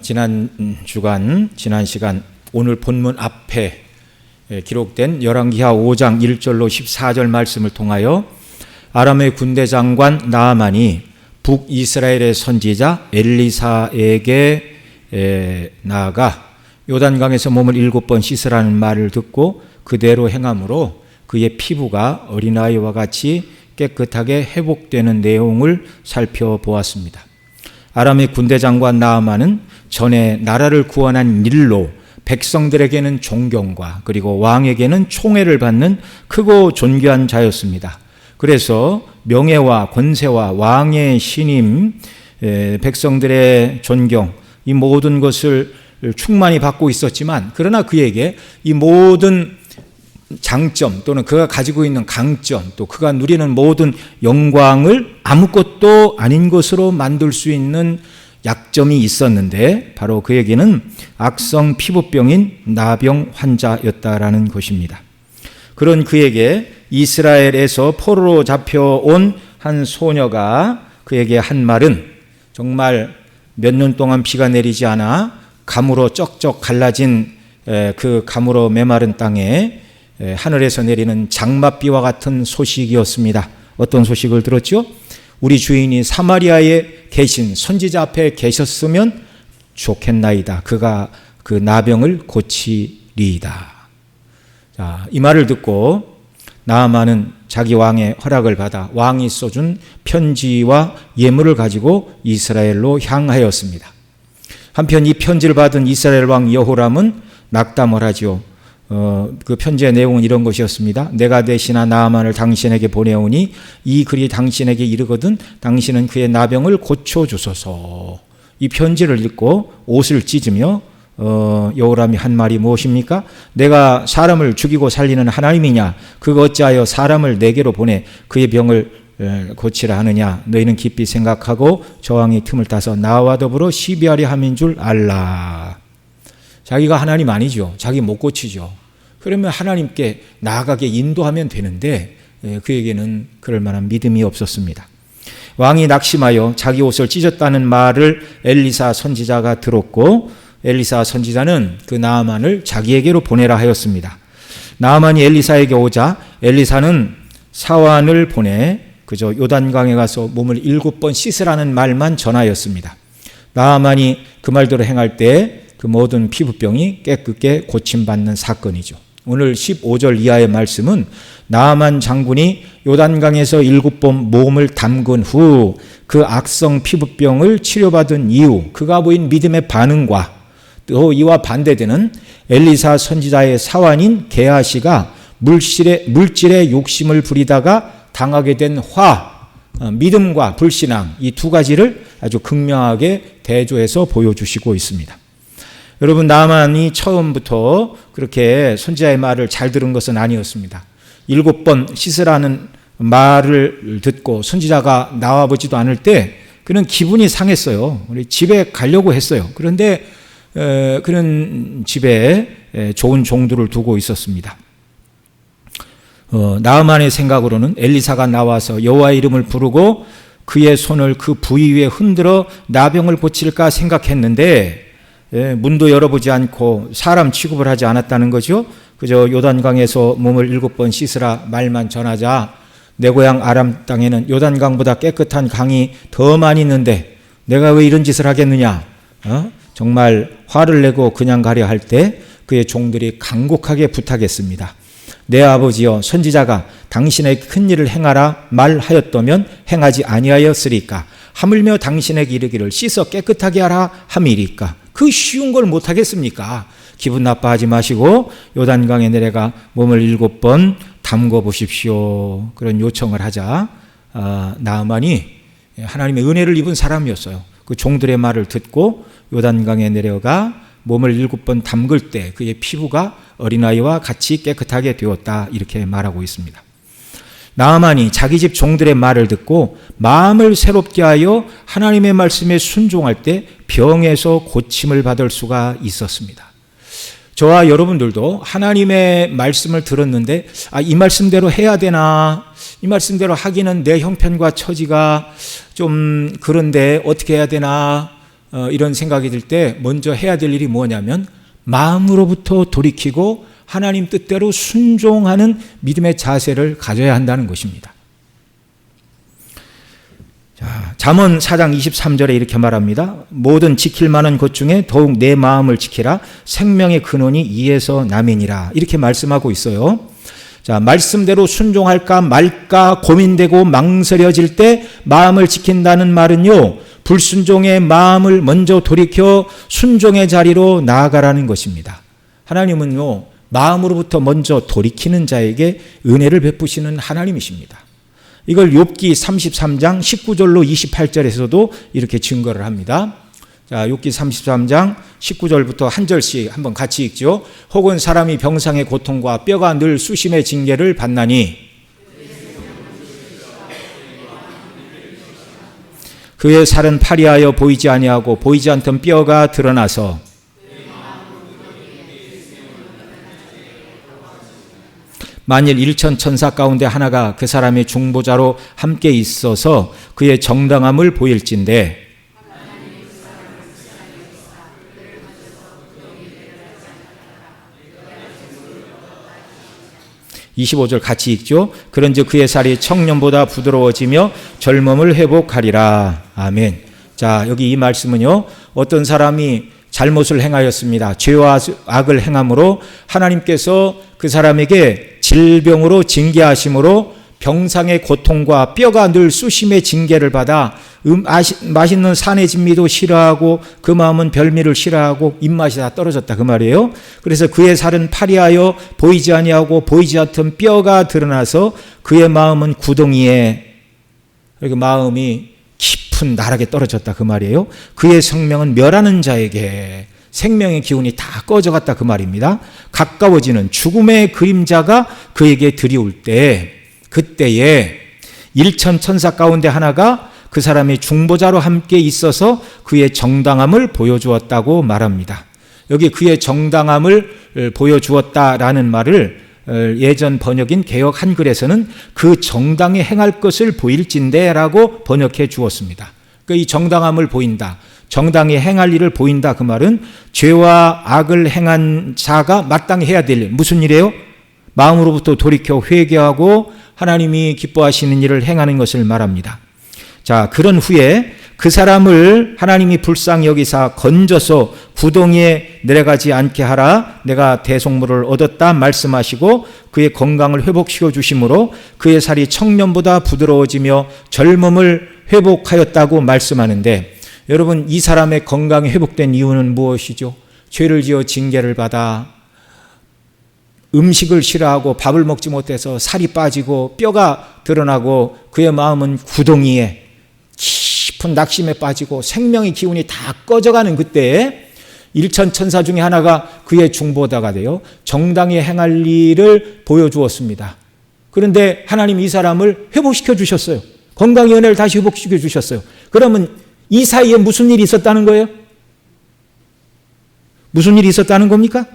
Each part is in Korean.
지난 주간, 지난 시간 오늘 본문 앞에 기록된 열왕기하 5장 1절로 14절 말씀을 통하여 아람의 군대 장관 나아만이 북이스라엘의 선지자 엘리사에게 나아가 요단강에서 몸을 7번 씻으라는 말을 듣고 그대로 행함으로 그의 피부가 어린아이와 같이 깨끗하게 회복되는 내용을 살펴보았습니다. 아람의 군대 장관 나아만은 전에 나라를 구원한 일로 백성들에게는 존경과 그리고 왕에게는 총애를 받는 크고 존귀한 자였습니다. 그래서 명예와 권세와 왕의 신임, 백성들의 존경, 이 모든 것을 충만히 받고 있었지만, 그러나 그에게 이 모든 장점 또는 그가 가지고 있는 강점, 또 그가 누리는 모든 영광을 아무것도 아닌 것으로 만들 수 있는 약점이 있었는데, 바로 그에게는 악성 피부병인 나병 환자였다라는 것입니다. 그런 그에게 이스라엘에서 포로로 잡혀온 한 소녀가 그에게 한 말은, 정말 몇 년 동안 비가 내리지 않아 가무로 쩍쩍 갈라진 그 가무로 메마른 땅에 하늘에서 내리는 장맛비와 같은 소식이었습니다. 어떤 소식을 들었죠? 우리 주인이 사마리아에 계신 선지자 앞에 계셨으면 좋겠나이다. 그가 그 나병을 고치리이다. 자, 이 말을 듣고 나아만은 자기 왕의 허락을 받아 왕이 써준 편지와 예물을 가지고 이스라엘로 향하였습니다. 한편 이 편지를 받은 이스라엘 왕 여호람은 낙담을 하죠. 그 편지의 내용은 이런 것이었습니다. 내가 대신하 나아만을 당신에게 보내오니 이 글이 당신에게 이르거든 당신은 그의 나병을 고쳐주소서. 이 편지를 읽고 옷을 찢으며 여호람이 한 말이 무엇입니까? 내가 사람을 죽이고 살리는 하나님이냐? 그가 어찌하여 사람을 내게로 보내 그의 병을 고치라 하느냐? 너희는 깊이 생각하고 저항이 틈을 타서 나와 더불어 시비하려 함인 줄 알라. 자기가 하나님 아니죠. 자기 못 고치죠. 그러면 하나님께 나아가게 인도하면 되는데 그에게는 그럴 만한 믿음이 없었습니다. 왕이 낙심하여 자기 옷을 찢었다는 말을 엘리사 선지자가 들었고, 엘리사 선지자는 그 나아만을 자기에게로 보내라 하였습니다. 나아만이 엘리사에게 오자 엘리사는 사환을 보내 그저 요단강에 가서 몸을 7번 씻으라는 말만 전하였습니다. 나아만이 그 말대로 행할 때 그 모든 피부병이 깨끗게 고침받는 사건이죠. 오늘 15절 이하의 말씀은 나아만 장군이 요단강에서 7번 몸을 담근 후 그 악성 피부병을 치료받은 이후 그가 보인 믿음의 반응과 또 이와 반대되는 엘리사 선지자의 사환인 게하시가 물질에 욕심을 부리다가 당하게 된 믿음과 불신앙, 이 두 가지를 아주 극명하게 대조해서 보여주시고 있습니다. 여러분, 나아만이 처음부터 그렇게 선지자의 말을 잘 들은 것은 아니었습니다. 7번 씻으라는 말을 듣고 선지자가 나와보지도 않을 때 그는 기분이 상했어요. 우리 집에 가려고 했어요. 그런데 그런 집에 좋은 종들을 두고 있었습니다. 나아만의 생각으로는 엘리사가 나와서 여호와의 이름을 부르고 그의 손을 그 부위 위에 흔들어 나병을 고칠까 생각했는데 문도 열어보지 않고 사람 취급을 하지 않았다는 거죠. 그저 요단강에서 몸을 7번 씻으라 말만 전하자 내 고향 아람 땅에는 요단강보다 깨끗한 강이 더 많이 있는데 내가 왜 이런 짓을 하겠느냐? 정말 화를 내고 그냥 가려 할 때 그의 종들이 간곡하게 부탁했습니다. 내 아버지여, 선지자가 당신에게 큰 일을 행하라 말하였다면 행하지 아니하였으리까? 하물며 당신에게 이르기를 씻어 깨끗하게 하라 함이리까? 그 쉬운 걸 못하겠습니까? 기분 나빠하지 마시고 요단강에 내려가 몸을 7번 담궈 보십시오. 그런 요청을 하자 나아만이 하나님의 은혜를 입은 사람이었어요. 그 종들의 말을 듣고 요단강에 내려가 몸을 7번 담글 때 그의 피부가 어린아이와 같이 깨끗하게 되었다, 이렇게 말하고 있습니다. 나아만이 자기 집 종들의 말을 듣고 마음을 새롭게 하여 하나님의 말씀에 순종할 때 병에서 고침을 받을 수가 있었습니다. 저와 여러분들도 하나님의 말씀을 들었는데 이 말씀대로 해야 되나, 이 말씀대로 하기는 내 형편과 처지가 좀 그런데 어떻게 해야 되나, 이런 생각이 들 때 먼저 해야 될 일이 뭐냐면 마음으로부터 돌이키고 하나님 뜻대로 순종하는 믿음의 자세를 가져야 한다는 것입니다. 자, 잠언 4장 23절에 이렇게 말합니다. 모든 지킬 만한 것 중에 더욱 내 마음을 지키라. 생명의 근원이 이에서 남이니라. 이렇게 말씀하고 있어요. 자, 말씀대로 순종할까 말까 고민되고 망설여질 때 마음을 지킨다는 말은요, 불순종의 마음을 먼저 돌이켜 순종의 자리로 나아가라는 것입니다. 하나님은요, 마음으로부터 먼저 돌이키는 자에게 은혜를 베푸시는 하나님이십니다. 이걸 욥기 33장 19절로 28절에서도 이렇게 증거를 합니다. 자, 욥기 33장 19절부터 한 절씩 한번 같이 읽죠. 혹은 사람이 병상의 고통과 뼈가 늘 수심의 징계를 받나니 그의 살은 파리하여 보이지 아니하고 보이지 않던 뼈가 드러나서 만일 일천 천사 가운데 하나가 그 사람의 중보자로 함께 있어서 그의 정당함을 보일진대 25절 같이 읽죠. 그런즉 그의 살이 청년보다 부드러워지며 젊음을 회복하리라. 아멘. 자, 여기 이 말씀은요, 어떤 사람이 잘못을 행하였습니다. 죄와 악을 행함으로 하나님께서 그 사람에게 질병으로 징계하심으로 병상의 고통과 뼈가 늘 수심의 징계를 받아 맛있는 산의 진미도 싫어하고 그 마음은 별미를 싫어하고 입맛이 다 떨어졌다 그 말이에요. 그래서 그의 살은 파리하여 보이지 아니하고 보이지 않던 뼈가 드러나서 그의 마음은 구덩이에, 그리고 마음이 깊은 나락에 떨어졌다 그 말이에요. 그의 생명은 멸하는 자에게 생명의 기운이 다 꺼져갔다 그 말입니다. 가까워지는 죽음의 그림자가 그에게 드리울 때, 그때에 일천 천사 가운데 하나가 그 사람이 중보자로 함께 있어서 그의 정당함을 보여주었다고 말합니다. 여기 그의 정당함을 보여주었다라는 말을 예전 번역인 개역 한글에서는 그 정당히 행할 것을 보일진대라고 번역해 주었습니다. 그러니까 이 정당함을 보인다, 정당히 행할 일을 보인다, 그 말은 죄와 악을 행한 자가 마땅히 해야 될 일, 무슨 일이에요? 마음으로부터 돌이켜 회개하고 하나님이 기뻐하시는 일을 행하는 것을 말합니다. 자, 그런 후에 그 사람을 하나님이 불쌍히 여기사 건져서 구덩이에 내려가지 않게 하라. 내가 대속물을 얻었다 말씀하시고 그의 건강을 회복시켜 주심으로 그의 살이 청년보다 부드러워지며 젊음을 회복하였다고 말씀하는데, 여러분, 이 사람의 건강이 회복된 이유는 무엇이죠? 죄를 지어 징계를 받아 음식을 싫어하고 밥을 먹지 못해서 살이 빠지고 뼈가 드러나고 그의 마음은 구덩이에 깊은 낙심에 빠지고 생명의 기운이 다 꺼져가는 그때에 일천 천사 중에 하나가 그의 중보자가 되어 정당히 행할 일을 보여주었습니다. 그런데 하나님 이 사람을 회복시켜 주셨어요. 건강의 은혜를 다시 회복시켜 주셨어요. 그러면 이 사이에 무슨 일이 있었다는 거예요? 무슨 일이 있었다는 겁니까?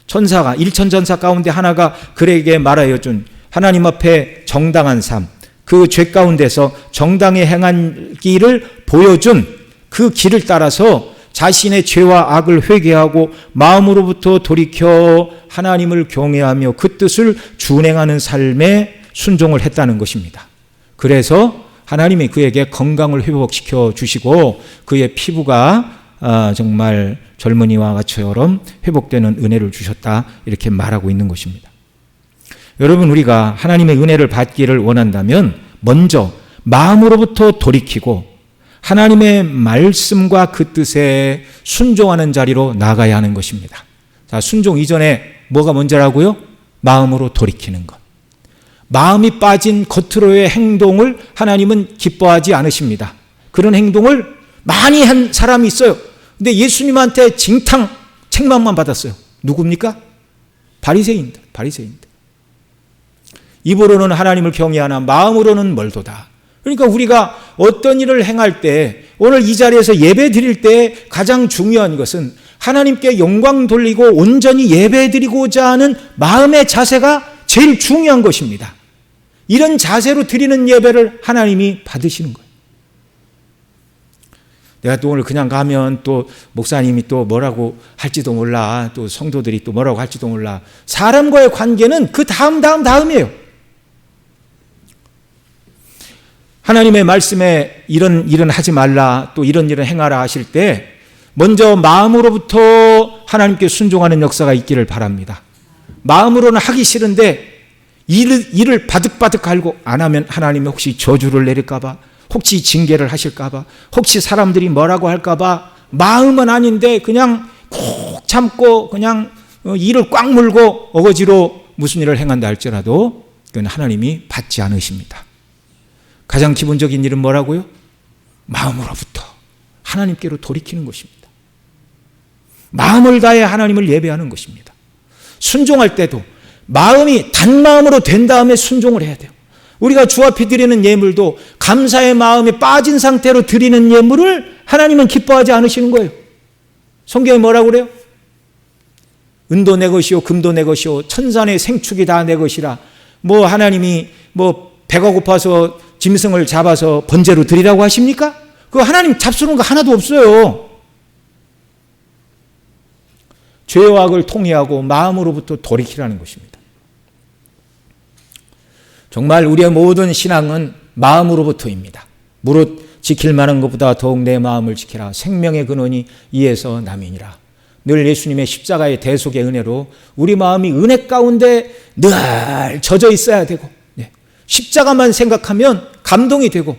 천사가, 일천 천사 가운데 하나가 그에게 말하여 준 하나님 앞에 정당한 삶, 그 죄 가운데서 정당히 행한 길을 보여준 그 길을 따라서 자신의 죄와 악을 회개하고 마음으로부터 돌이켜 하나님을 경외하며 그 뜻을 준행하는 삶에 순종을 했다는 것입니다. 그래서 하나님이 그에게 건강을 회복시켜 주시고 그의 피부가 정말 젊은이와 같이처럼 회복되는 은혜를 주셨다, 이렇게 말하고 있는 것입니다. 여러분, 우리가 하나님의 은혜를 받기를 원한다면 먼저 마음으로부터 돌이키고 하나님의 말씀과 그 뜻에 순종하는 자리로 나가야 하는 것입니다. 자, 순종 이전에 뭐가 먼저라고요? 마음으로 돌이키는 것. 마음이 빠진 겉으로의 행동을 하나님은 기뻐하지 않으십니다. 그런 행동을 많이 한 사람이 있어요. 근데 예수님한테 징탕 책망만 받았어요. 누굽니까? 바리새인들. 입으로는 하나님을 경외하나 마음으로는 멀도다. 그러니까 우리가 어떤 일을 행할 때, 오늘 이 자리에서 예배 드릴 때 가장 중요한 것은 하나님께 영광 돌리고 온전히 예배 드리고자 하는 마음의 자세가 제일 중요한 것입니다. 이런 자세로 드리는 예배를 하나님이 받으시는 거예요. 내가 또 오늘 그냥 가면 또 목사님이 또 뭐라고 할지도 몰라. 또 성도들이 또 뭐라고 할지도 몰라. 사람과의 관계는 그 다음이에요. 하나님의 말씀에 이런 일은 하지 말라, 또 이런 일은 행하라 하실 때 먼저 마음으로부터 하나님께 순종하는 역사가 있기를 바랍니다. 마음으로는 하기 싫은데 일을 바득바득 알고 안 하면 하나님이 혹시 저주를 내릴까 봐, 혹시 징계를 하실까 봐, 혹시 사람들이 뭐라고 할까 봐 마음은 아닌데 그냥 콕 참고 그냥 일을 꽉 물고 어거지로 무슨 일을 행한다 할지라도 그건 하나님이 받지 않으십니다. 가장 기본적인 일은 뭐라고요? 마음으로부터 하나님께로 돌이키는 것입니다. 마음을 다해 하나님을 예배하는 것입니다. 순종할 때도 마음이 단마음으로 된 다음에 순종을 해야 돼요. 우리가 주 앞에 드리는 예물도 감사의 마음에 빠진 상태로 드리는 예물을 하나님은 기뻐하지 않으시는 거예요. 성경에 뭐라고 그래요? 은도 내 것이요 금도 내 것이요 천산의 생축이 다 내 것이라. 뭐 하나님이 뭐 배가 고파서 짐승을 잡아서 번제로 드리라고 하십니까? 그거 하나님 잡수는 거 하나도 없어요. 죄와 악을 통회하고 마음으로부터 돌이키라는 것입니다. 정말 우리의 모든 신앙은 마음으로부터입니다. 무릇 지킬 만한 것보다 더욱 내 마음을 지키라. 생명의 근원이 이에서 남이니라. 늘 예수님의 십자가의 대속의 은혜로 우리 마음이 은혜 가운데 늘 젖어 있어야 되고, 십자가만 생각하면 감동이 되고,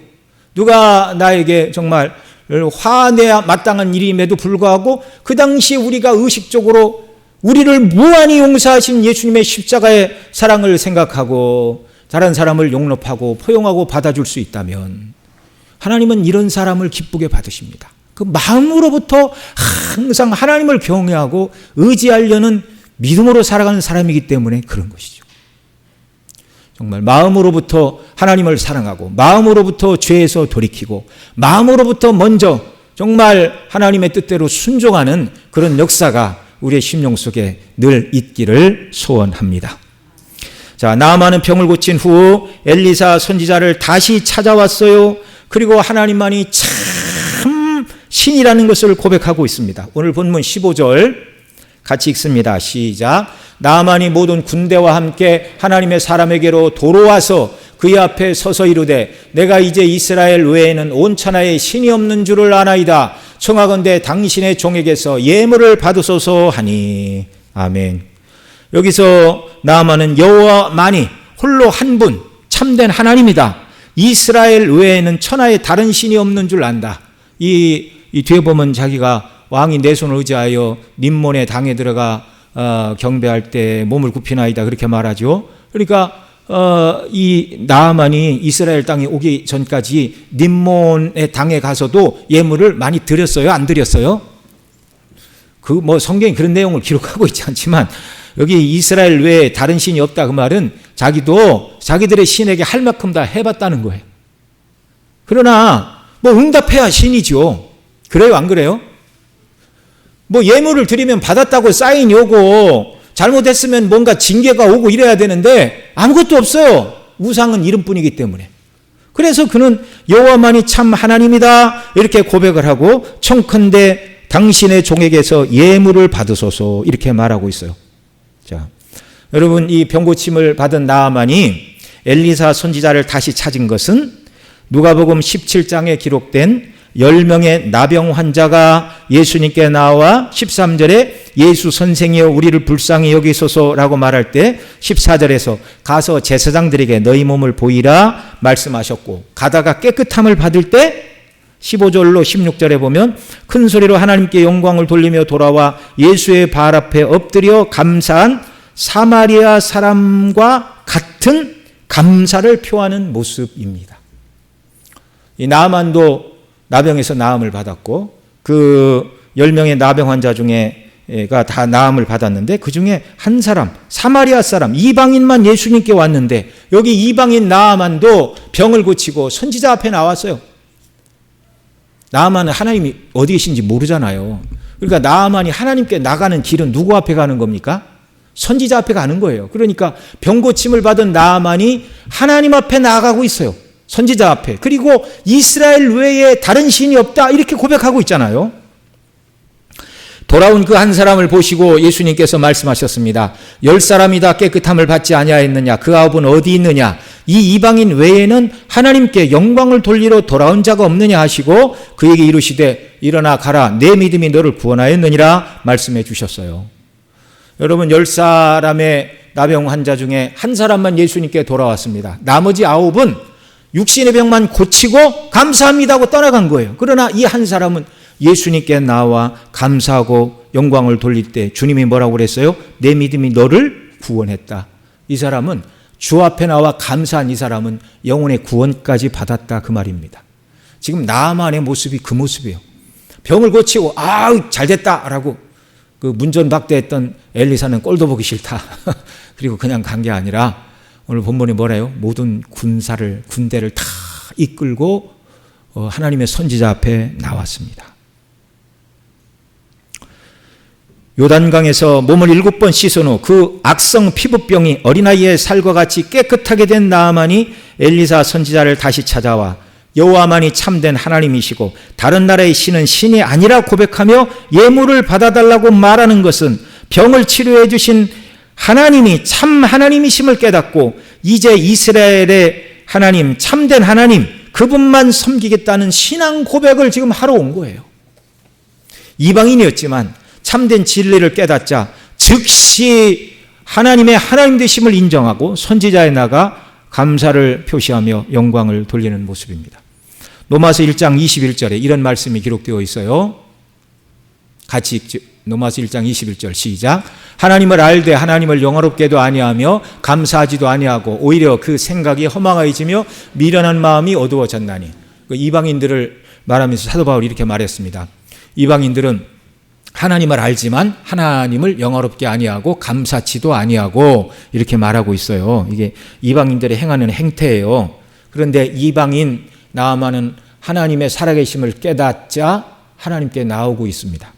누가 나에게 정말 화내야 마땅한 일임에도 불구하고 그 당시에 우리가 의식적으로 우리를 무한히 용서하신 예수님의 십자가의 사랑을 생각하고 다른 사람을 용납하고 포용하고 받아줄 수 있다면 하나님은 이런 사람을 기쁘게 받으십니다. 그 마음으로부터 항상 하나님을 경외하고 의지하려는 믿음으로 살아가는 사람이기 때문에 그런 것이죠. 정말 마음으로부터 하나님을 사랑하고 마음으로부터 죄에서 돌이키고 마음으로부터 먼저 정말 하나님의 뜻대로 순종하는 그런 역사가 우리의 심령 속에 늘 있기를 소원합니다. 자, 나아만은 병을 고친 후 엘리사 선지자를 다시 찾아왔어요. 그리고 하나님만이 참 신이라는 것을 고백하고 있습니다. 오늘 본문 15절 같이 읽습니다. 시작. 나아만이 모든 군대와 함께 하나님의 사람에게로 도로와서 그의 앞에 서서 이르되 내가 이제 이스라엘 외에는 온 천하에 신이 없는 줄을 아나이다. 청하건대 당신의 종에게서 예물을 받으소서 하니. 아멘. 여기서 나아만은 여호와만이 홀로 한 분 참된 하나님이다. 이스라엘 외에는 천하에 다른 신이 없는 줄 안다. 이 뒤에 보면 자기가 왕이 내 손을 의지하여 님몬의 당에 들어가 경배할 때 몸을 굽히나이다 그렇게 말하죠. 그러니까 이 나아만이 이스라엘 땅에 오기 전까지 님몬의 당에 가서도 예물을 많이 드렸어요? 안 드렸어요? 그 뭐 성경이 그런 내용을 기록하고 있지 않지만 여기 이스라엘 외에 다른 신이 없다 그 말은 자기도 자기들의 신에게 할 만큼 다 해봤다는 거예요. 그러나 뭐 응답해야 신이죠. 그래요, 안 그래요? 뭐 예물을 드리면 받았다고 사인이 오고 잘못했으면 뭔가 징계가 오고 이래야 되는데 아무것도 없어요. 우상은 이름뿐이기 때문에. 그래서 그는 여호와만이 참 하나님이다 이렇게 고백을 하고 청컨대 당신의 종에게서 예물을 받으소서 이렇게 말하고 있어요. 자, 여러분 이 병고침을 받은 나아만이 엘리사 선지자를 다시 찾은 것은 누가복음 17장에 기록된 10명의 나병 환자가 예수님께 나와 13절에 예수 선생이여 우리를 불쌍히 여기소서라고 말할 때 14절에서 가서 제사장들에게 너희 몸을 보이라 말씀하셨고 가다가 깨끗함을 받을 때 15절로 16절에 보면 큰 소리로 하나님께 영광을 돌리며 돌아와 예수의 발 앞에 엎드려 감사한 사마리아 사람과 같은 감사를 표하는 모습입니다. 이 나아만도 나병에서 나음을 받았고 그 10명의 나병 환자 중에가 다 나음을 받았는데 그 중에 한 사람 사마리아 사람 이방인만 예수님께 왔는데 여기 이방인 나아만도 병을 고치고 선지자 앞에 나왔어요. 나아만은 하나님이 어디 계신지 모르잖아요. 그러니까 나아만이 하나님께 나가는 길은 누구 앞에 가는 겁니까? 선지자 앞에 가는 거예요. 그러니까 병 고침을 받은 나아만이 하나님 앞에 나아가고 있어요. 선지자 앞에. 그리고 이스라엘 외에 다른 신이 없다 이렇게 고백하고 있잖아요. 돌아온 그 한 사람을 보시고 예수님께서 말씀하셨습니다. 10사람이 다 깨끗함을 받지 아니하였느냐? 그 9은 어디 있느냐? 이 이방인 외에는 하나님께 영광을 돌리러 돌아온 자가 없느냐 하시고 그에게 이르시되 일어나 가라, 내 믿음이 너를 구원하였느니라 말씀해 주셨어요. 여러분, 10사람의 나병 환자 중에 한 사람만 예수님께 돌아왔습니다. 나머지 9은 육신의 병만 고치고 감사합니다 하고 떠나간 거예요. 그러나 이 한 사람은 예수님께 나와 감사하고 영광을 돌릴 때 주님이 뭐라고 그랬어요? 내 믿음이 너를 구원했다. 이 사람은 주 앞에 나와 감사한 이 사람은 영혼의 구원까지 받았다 그 말입니다. 지금 나만의 모습이 그 모습이에요. 병을 고치고 잘됐다 라고 그 문전박대했던 엘리사는 꼴도 보기 싫다. 그리고 그냥 간 게 아니라 오늘 본문이 뭐래요? 모든 군대를 다 이끌고 하나님의 선지자 앞에 나왔습니다. 요단강에서 몸을 7번 씻은 후 그 악성 피부병이 어린아이의 살과 같이 깨끗하게 된 나아만이 엘리사 선지자를 다시 찾아와 여호와만이 참된 하나님이시고 다른 나라의 신은 신이 아니라 고백하며 예물을 받아달라고 말하는 것은 병을 치료해 주신 하나님이 참 하나님이심을 깨닫고 이제 이스라엘의 하나님, 참된 하나님, 그분만 섬기겠다는 신앙 고백을 지금 하러 온 거예요. 이방인이었지만 참된 진리를 깨닫자 즉시 하나님의 하나님 되심을 인정하고 선지자에 나가 감사를 표시하며 영광을 돌리는 모습입니다. 로마서 1장 21절에 이런 말씀이 기록되어 있어요. 같이 읽죠. 로마서 1장 21절 시작. 하나님을 알되 하나님을 영화롭게도 아니하며 감사하지도 아니하고 오히려 그 생각이 허망해지며 미련한 마음이 어두워졌나니. 이방인들을 말하면서 사도 바울이 이렇게 말했습니다. 이방인들은 하나님을 알지만 하나님을 영화롭게 아니하고 감사치도 아니하고 이렇게 말하고 있어요. 이게 이방인들이 행하는 행태예요. 그런데 이방인 나아만은 하나님의 살아계심을 깨닫자 하나님께 나오고 있습니다.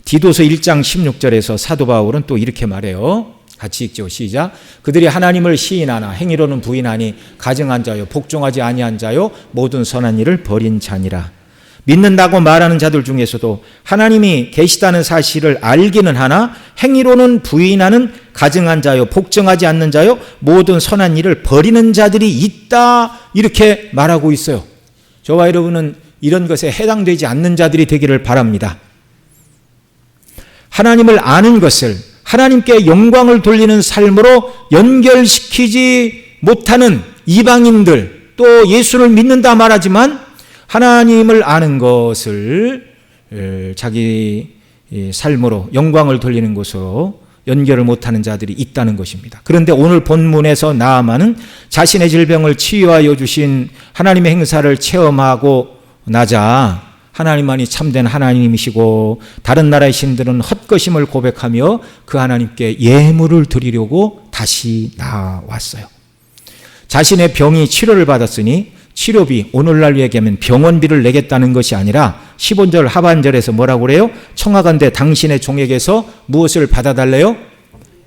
디도서 1장 16절에서 사도 바울은 또 이렇게 말해요. 같이 읽죠. 시작. 그들이 하나님을 시인하나 행위로는 부인하니 가증한 자요 복종하지 아니한 자요 모든 선한 일을 버린 자니라. 믿는다고 말하는 자들 중에서도 하나님이 계시다는 사실을 알기는 하나 행위로는 부인하는 가증한 자요 복종하지 않는 자요 모든 선한 일을 버리는 자들이 있다 이렇게 말하고 있어요. 저와 여러분은 이런 것에 해당되지 않는 자들이 되기를 바랍니다. 하나님을 아는 것을 하나님께 영광을 돌리는 삶으로 연결시키지 못하는 이방인들, 또 예수를 믿는다 말하지만 하나님을 아는 것을 자기 삶으로 영광을 돌리는 것으로 연결을 못하는 자들이 있다는 것입니다. 그런데 오늘 본문에서 나아만은 자신의 질병을 치유하여 주신 하나님의 행사를 체험하고 나자 하나님만이 참된 하나님이시고 다른 나라의 신들은 헛것임을 고백하며 그 하나님께 예물을 드리려고 다시 나왔어요. 자신의 병이 치료를 받았으니 치료비, 오늘날 얘기하면 병원비를 내겠다는 것이 아니라 15절 하반절에서 뭐라고 그래요? 청하건대 당신의 종에게서 무엇을 받아달래요?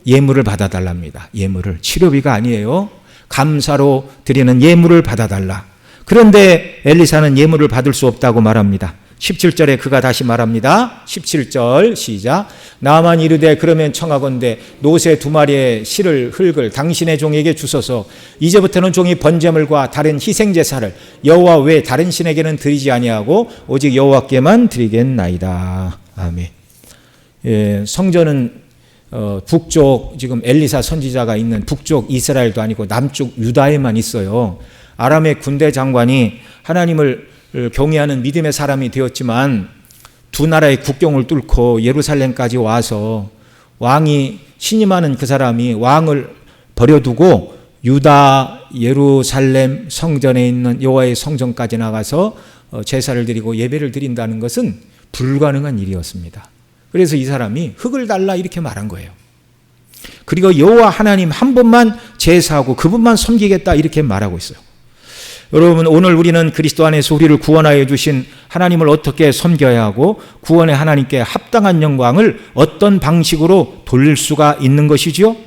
예물을 받아달랍니다. 예물을. 치료비가 아니에요. 감사로 드리는 예물을 받아달라. 그런데 엘리사는 예물을 받을 수 없다고 말합니다. 17절에 그가 다시 말합니다. 17절 시작. 나만 이르되 그러면 청하건대 노새 2마리의 실을 흙을 당신의 종에게 주소서. 이제부터는 종이 번제물과 다른 희생제사를 여호와 외 다른 신에게는 드리지 아니하고 오직 여호와께만 드리겠나이다. 아멘. 성전은 북쪽 지금 엘리사 선지자가 있는 북쪽 이스라엘도 아니고 남쪽 유다에만 있어요. 아람의 군대 장관이 하나님을 경외하는 믿음의 사람이 되었지만 두 나라의 국경을 뚫고 예루살렘까지 와서 왕이 신임하는 그 사람이 왕을 버려두고 유다 예루살렘 성전에 있는 여호와의 성전까지 나가서 제사를 드리고 예배를 드린다는 것은 불가능한 일이었습니다. 그래서 이 사람이 흙을 달라 이렇게 말한 거예요. 그리고 여호와 하나님 한 분만 제사하고 그분만 섬기겠다 이렇게 말하고 있어요. 여러분, 오늘 우리는 그리스도 안에서 우리를 구원하여 주신 하나님을 어떻게 섬겨야 하고 구원의 하나님께 합당한 영광을 어떤 방식으로 돌릴 수가 있는 것이죠?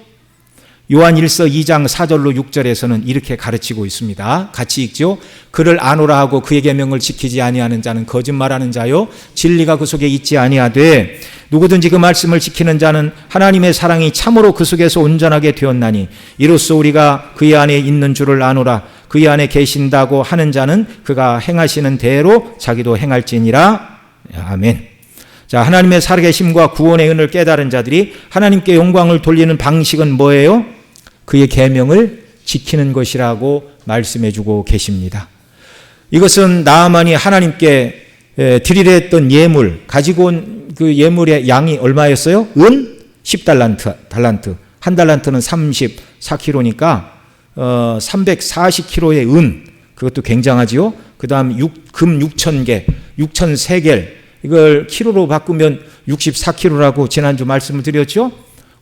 요한 1서 2장 4절로 6절에서는 이렇게 가르치고 있습니다. 같이 읽죠. 그를 아노라 하고 그의 계명을 지키지 아니하는 자는 거짓말하는 자요 진리가 그 속에 있지 아니하되 누구든지 그 말씀을 지키는 자는 하나님의 사랑이 참으로 그 속에서 온전하게 되었나니 이로써 우리가 그의 안에 있는 줄을 아노라. 그의 안에 계신다고 하는 자는 그가 행하시는 대로 자기도 행할지니라. 아멘. 자, 하나님의 살아계심과 구원의 은을 깨달은 자들이 하나님께 영광을 돌리는 방식은 뭐예요? 그의 계명을 지키는 것이라고 말씀해 주고 계십니다. 이것은 나아만이 하나님께 드리려 했던 예물, 가지고 온 그 예물의 양이 얼마였어요? 은 10달란트. 한 달란트는 34kg니까 340kg의 은, 그것도 굉장하지요. 그 다음 금 6,000개, 6,003개, 이걸 키로로 바꾸면 64kg라고 지난주 말씀을 드렸죠.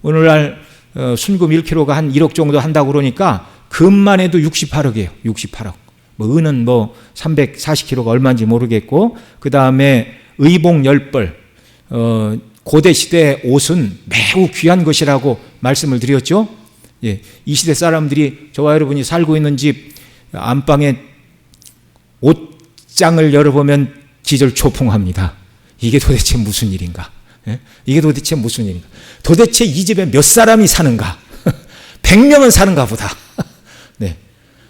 오늘날 순금 1kg가 한 1억 정도 한다고 그러니까 금만 해도 68억이에요. 68억. 뭐 은은 뭐 340kg가 얼마인지 모르겠고, 그 다음에 의복 10벌. 고대 시대 옷은 매우 귀한 것이라고 말씀을 드렸죠. 예, 이 시대 사람들이, 저와 여러분이 살고 있는 집 안방에 옷장을 열어보면 기절초풍합니다. 이게 도대체 무슨 일인가? 예? 이게 도대체 무슨 일인가? 도대체 이 집에 몇 사람이 사는가? 100명은 사는가 보다. 네.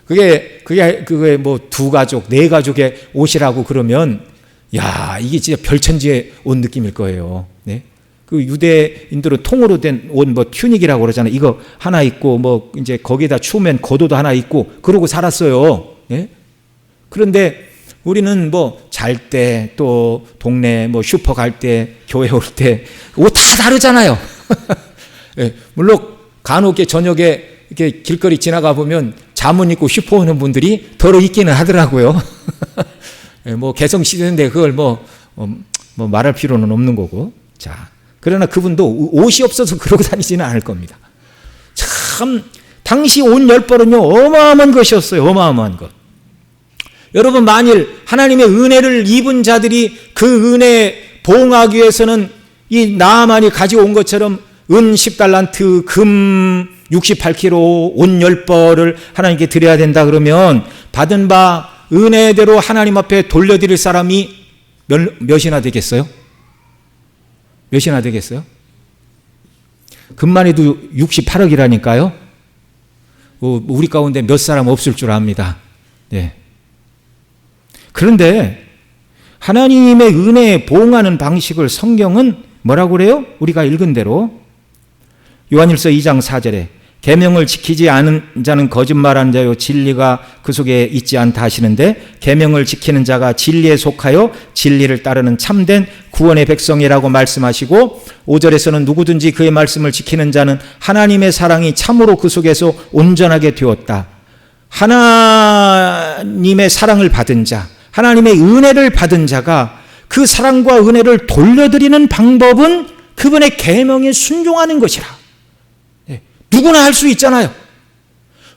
그게 뭐 2가족, 4가족의 옷이라고 그러면, 야, 이게 진짜 별천지의 옷 느낌일 거예요. 네. 그 유대인들은 통으로 된 옷, 뭐 튜닉이라고 그러잖아요. 이거 하나 입고, 뭐 이제 거기에다 추우면 겉옷도 하나 입고, 그러고 살았어요. 네. 그런데 우리는 뭐 잘 때, 또 동네 뭐 슈퍼 갈 때, 교회 올 때 옷 다 다르잖아요. 네, 물론 간혹에 저녁에 이렇게 길거리 지나가 보면 잠옷 입고 슈퍼 오는 분들이 더러 있기는 하더라고요. 네, 뭐 개성 씻는데 그걸 뭐 말할 필요는 없는 거고. 자, 그러나 그분도 옷이 없어서 그러고 다니지는 않을 겁니다. 참 당시 옷 10벌은요 어마어마한 것이었어요. 어마어마한 것. 여러분, 만일 하나님의 은혜를 입은 자들이 그 은혜에 보응하기 위해서는 이 나아만이 가지고 온 것처럼 은 10달란트, 금 68kg, 옷 10벌을 하나님께 드려야 된다 그러면 받은 바 은혜대로 하나님 앞에 돌려드릴 사람이 몇이나 되겠어요? 몇이나 되겠어요? 금만 해도 68억이라니까요. 우리 가운데 몇 사람 없을 줄 압니다. 네. 그런데 하나님의 은혜에 보응하는 방식을 성경은 뭐라고 그래요? 우리가 읽은 대로 요한일서 2장 4절에 계명을 지키지 않은 자는 거짓말하는 자요 진리가 그 속에 있지 않다 하시는데, 계명을 지키는 자가 진리에 속하여 진리를 따르는 참된 구원의 백성이라고 말씀하시고, 5절에서는 누구든지 그의 말씀을 지키는 자는 하나님의 사랑이 참으로 그 속에서 온전하게 되었다. 하나님의 사랑을 받은 자, 하나님의 은혜를 받은 자가 그 사랑과 은혜를 돌려드리는 방법은 그분의 계명에 순종하는 것이라. 누구나 할 수 있잖아요.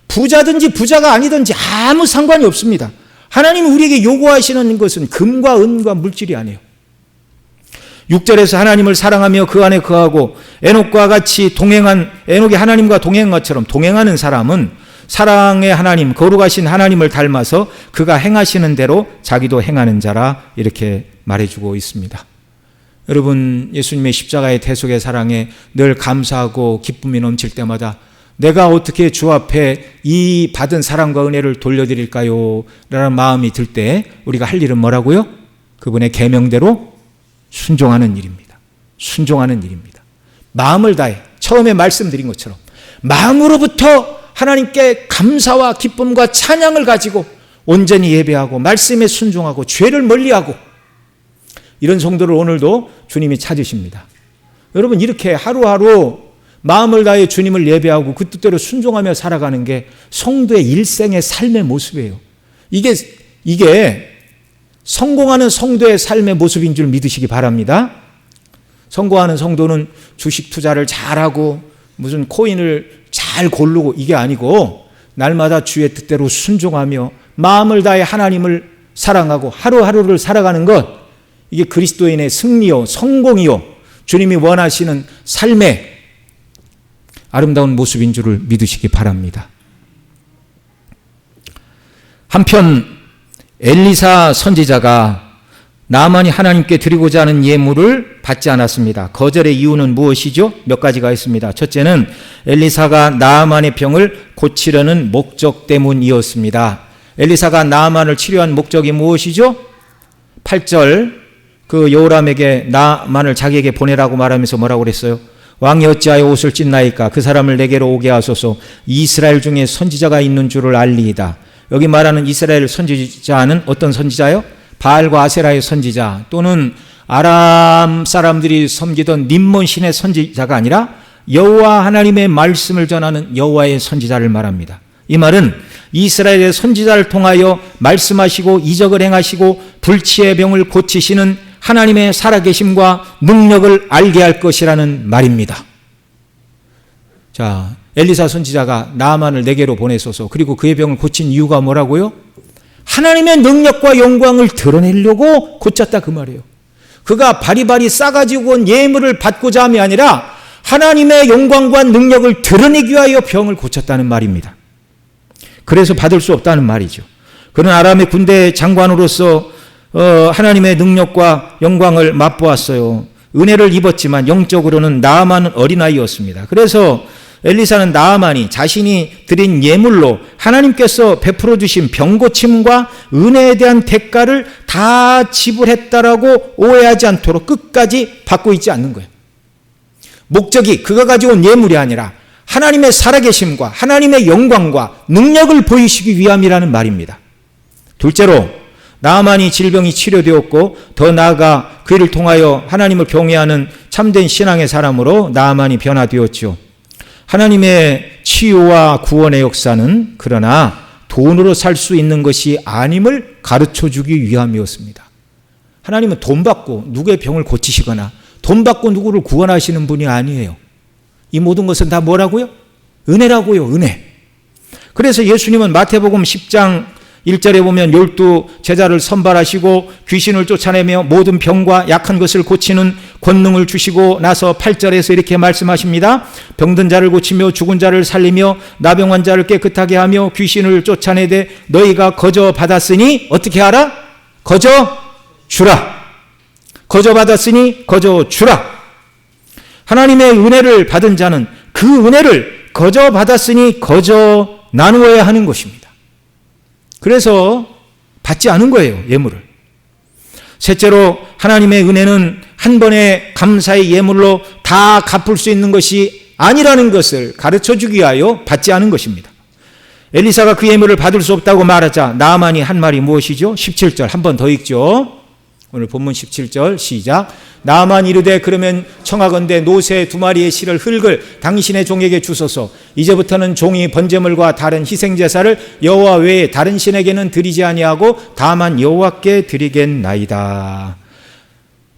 부자든지 부자가 아니든지 아무 상관이 없습니다. 하나님이 우리에게 요구하시는 것은 금과 은과 물질이 아니에요. 6절에서 하나님을 사랑하며 그 안에 거하고 에녹과 같이 에녹이 하나님과 동행한 것처럼 동행하는 사람은 사랑의 하나님, 거룩하신 하나님을 닮아서 그가 행하시는 대로 자기도 행하는 자라, 이렇게 말해주고 있습니다. 여러분, 예수님의 십자가의 대속의 사랑에 늘 감사하고 기쁨이 넘칠 때마다 내가 어떻게 주 앞에 이 받은 사랑과 은혜를 돌려드릴까요? 라는 마음이 들 때 우리가 할 일은 뭐라고요? 그분의 계명대로 순종하는 일입니다. 순종하는 일입니다. 마음을 다해, 처음에 말씀드린 것처럼 마음으로부터 하나님께 감사와 기쁨과 찬양을 가지고 온전히 예배하고 말씀에 순종하고 죄를 멀리하고, 이런 성도를 오늘도 주님이 찾으십니다. 여러분, 이렇게 하루하루 마음을 다해 주님을 예배하고 그 뜻대로 순종하며 살아가는 게 성도의 일생의 삶의 모습이에요. 이게 성공하는 성도의 삶의 모습인 줄 믿으시기 바랍니다. 성공하는 성도는 주식 투자를 잘하고 무슨 코인을 잘 고르고 이게 아니고, 날마다 주의 뜻대로 순종하며 마음을 다해 하나님을 사랑하고 하루하루를 살아가는 것, 이게 그리스도인의 승리요, 성공이요, 주님이 원하시는 삶의 아름다운 모습인 줄을 믿으시기 바랍니다. 한편 엘리사 선지자가 나만이 하나님께 드리고자 하는 예물을 받지 않았습니다. 거절의 이유는 무엇이죠? 몇 가지가 있습니다. 첫째는 엘리사가 나만의 병을 고치려는 목적 때문이었습니다. 엘리사가 나만을 치료한 목적이 무엇이죠? 8절 그 여호람에게 나만을 자기에게 보내라고 말하면서 뭐라고 그랬어요? 왕이 어찌하여 옷을 찢나이까? 그 사람을 내게로 오게 하소서. 이스라엘 중에 선지자가 있는 줄을 알리이다. 여기 말하는 이스라엘 선지자는 어떤 선지자요? 바알과 아세라의 선지자 또는 아람 사람들이 섬기던 님몬 신의 선지자가 아니라 여호와 하나님의 말씀을 전하는 여호와의 선지자를 말합니다. 이 말은 이스라엘의 선지자를 통하여 말씀하시고 이적을 행하시고 불치의 병을 고치시는 하나님의 살아계심과 능력을 알게 할 것이라는 말입니다. 자, 엘리사 선지자가 나만을 내게로 보내소서. 그리고 그의 병을 고친 이유가 뭐라고요? 하나님의 능력과 영광을 드러내려고 고쳤다 그 말이에요. 그가 바리바리 싸가지고 온 예물을 받고자 함이 아니라 하나님의 영광과 능력을 드러내기 위하여 병을 고쳤다는 말입니다. 그래서 받을 수 없다는 말이죠. 그는 아람의 군대 장관으로서 하나님의 능력과 영광을 맛보았어요. 은혜를 입었지만 영적으로는 나아만은 어린아이였습니다. 그래서 엘리사는 나아만이 자신이 드린 예물로 하나님께서 베풀어 주신 병고침과 은혜에 대한 대가를 다 지불했다라고 오해하지 않도록 끝까지 받고 있지 않는 거예요. 목적이 그가 가지고 온 예물이 아니라 하나님의 살아계심과 하나님의 영광과 능력을 보이시기 위함이라는 말입니다. 둘째로 나아만이 질병이 치료되었고 더 나아가 그 일을 통하여 하나님을 경외하는 참된 신앙의 사람으로 나아만이 변화되었죠. 하나님의 치유와 구원의 역사는 그러나 돈으로 살 수 있는 것이 아님을 가르쳐주기 위함이었습니다. 하나님은 돈 받고 누구의 병을 고치시거나 돈 받고 누구를 구원하시는 분이 아니에요. 이 모든 것은 다 뭐라고요? 은혜라고요. 은혜. 그래서 예수님은 마태복음 10장 1절에 보면 12 제자를 선발하시고 귀신을 쫓아내며 모든 병과 약한 것을 고치는 권능을 주시고 나서 8절에서 이렇게 말씀하십니다. 병든 자를 고치며 죽은 자를 살리며 나병 자를 깨끗하게 하며 귀신을 쫓아내되 너희가 거저 받았으니 어떻게 하라? 거저 주라. 거저 받았으니 거저 주라. 하나님의 은혜를 받은 자는 그 은혜를 거저 받았으니 거저 나누어야 하는 것입니다. 그래서 받지 않은 거예요, 예물을. 셋째로 하나님의 은혜는 한 번의 감사의 예물로 다 갚을 수 있는 것이 아니라는 것을 가르쳐주기 위하여 받지 않은 것입니다. 엘리사가 그 예물을 받을 수 없다고 말하자 나아만이 한 말이 무엇이죠? 17절 한 번 더 읽죠. 오늘 본문 17절 시작. 나아만이 이르되 그러면 청하건대 노새 2마리의 실을 흙을 당신의 종에게 주소서. 이제부터는 종이 번제물과 다른 희생제사를 여호와 외에 다른 신에게는 드리지 아니하고 다만 여호와께 드리겠나이다.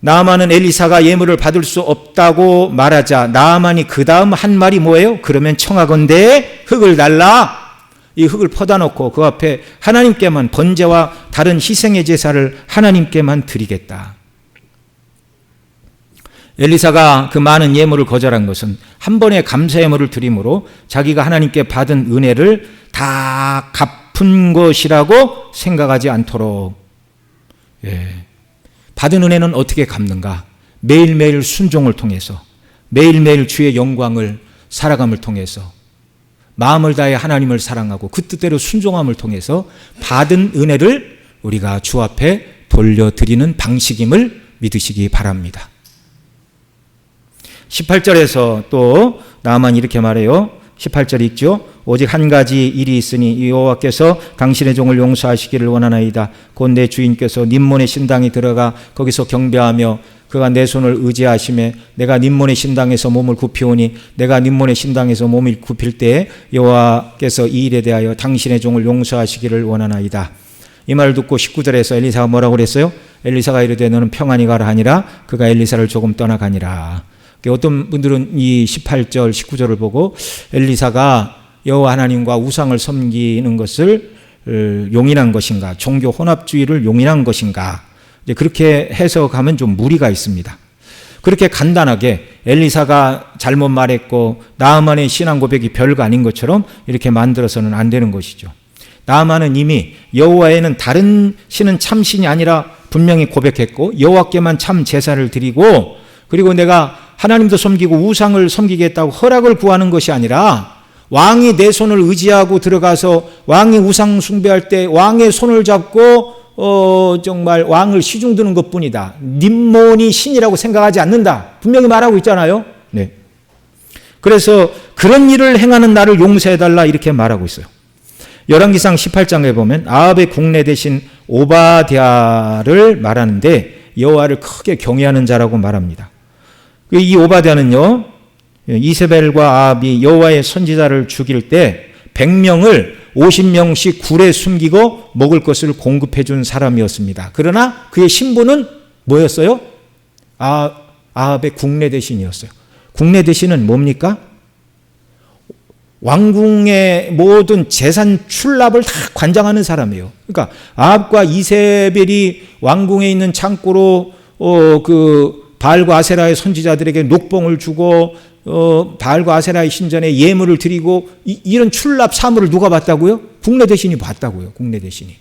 나아만은 엘리사가 예물을 받을 수 없다고 말하자 나아만이 그 다음 한 말이 뭐예요? 그러면 청하건대 흙을 달라. 이 흙을 퍼다 놓고 그 앞에 하나님께만 번제와 다른 희생의 제사를 하나님께만 드리겠다. 엘리사가 그 많은 예물을 거절한 것은 한 번의 감사 예물을 드림으로 자기가 하나님께 받은 은혜를 다 갚은 것이라고 생각하지 않도록. 받은 은혜는 어떻게 갚는가? 매일매일 순종을 통해서, 매일매일 주의 영광을 살아감을 통해서, 마음을 다해 하나님을 사랑하고 그 뜻대로 순종함을 통해서 받은 은혜를 우리가 주 앞에 돌려드리는 방식임을 믿으시기 바랍니다. 18절에서 또 나아만이 이렇게 말해요. 18절 읽죠. 오직 한 가지 일이 있으니 여호와께서 당신의 종을 용서하시기를 원하나이다. 곧 내 주인께서 님몬의 신당에 들어가 거기서 경배하며 그가 내 손을 의지하시매 내가 님몬의 신당에서 몸을 굽히오니 내가 님몬의 신당에서 몸을 굽힐 때에 여호와께서 이 일에 대하여 당신의 종을 용서하시기를 원하나이다. 이 말을 듣고 19절에서 엘리사가 뭐라고 그랬어요? 엘리사가 이르되 너는 평안히 가라 하니라. 그가 엘리사를 조금 떠나가니라. 어떤 분들은 이 18절 19절을 보고 엘리사가 여호와 하나님과 우상을 섬기는 것을 용인한 것인가, 종교 혼합주의를 용인한 것인가, 이제 그렇게 해석하면 좀 무리가 있습니다. 그렇게 간단하게 엘리사가 잘못 말했고 나아만의 신앙 고백이 별거 아닌 것처럼 이렇게 만들어서는 안 되는 것이죠. 나아만은 이미 여호와에는 다른 신은 참 신이 아니라 분명히 고백했고 여호와께만 참 제사를 드리고, 그리고 내가 하나님도 섬기고 우상을 섬기겠다고 허락을 구하는 것이 아니라 왕이 내 손을 의지하고 들어가서 왕이 우상 숭배할 때 왕의 손을 잡고 정말 왕을 시중드는 것뿐이다. 님몬이 신이라고 생각하지 않는다. 분명히 말하고 있잖아요. 네. 그래서 그런 일을 행하는 나를 용서해달라 이렇게 말하고 있어요. 열왕기상 18장에 보면 아합의 국내 대신 오바댜를 말하는데 여호와를 크게 경외하는 자라고 말합니다. 이 오바댜는요, 이세벨과 아합이 여호와의 선지자를 죽일 때 100명을 50명씩 굴에 숨기고 먹을 것을 공급해 준 사람이었습니다. 그러나 그의 신분은 뭐였어요? 아합의 국내 대신이었어요. 국내 대신은 뭡니까? 왕궁의 모든 재산 출납을 다 관장하는 사람이에요. 그러니까 아합과 이세벨이 왕궁에 있는 창고로 바알과 아세라의 선지자들에게 녹봉을 주고 바알과 아세라의 신전에 예물을 드리고 이런 출납 사물을 누가 봤다고요? 국내 대신이 봤다고요. 국내 대신이.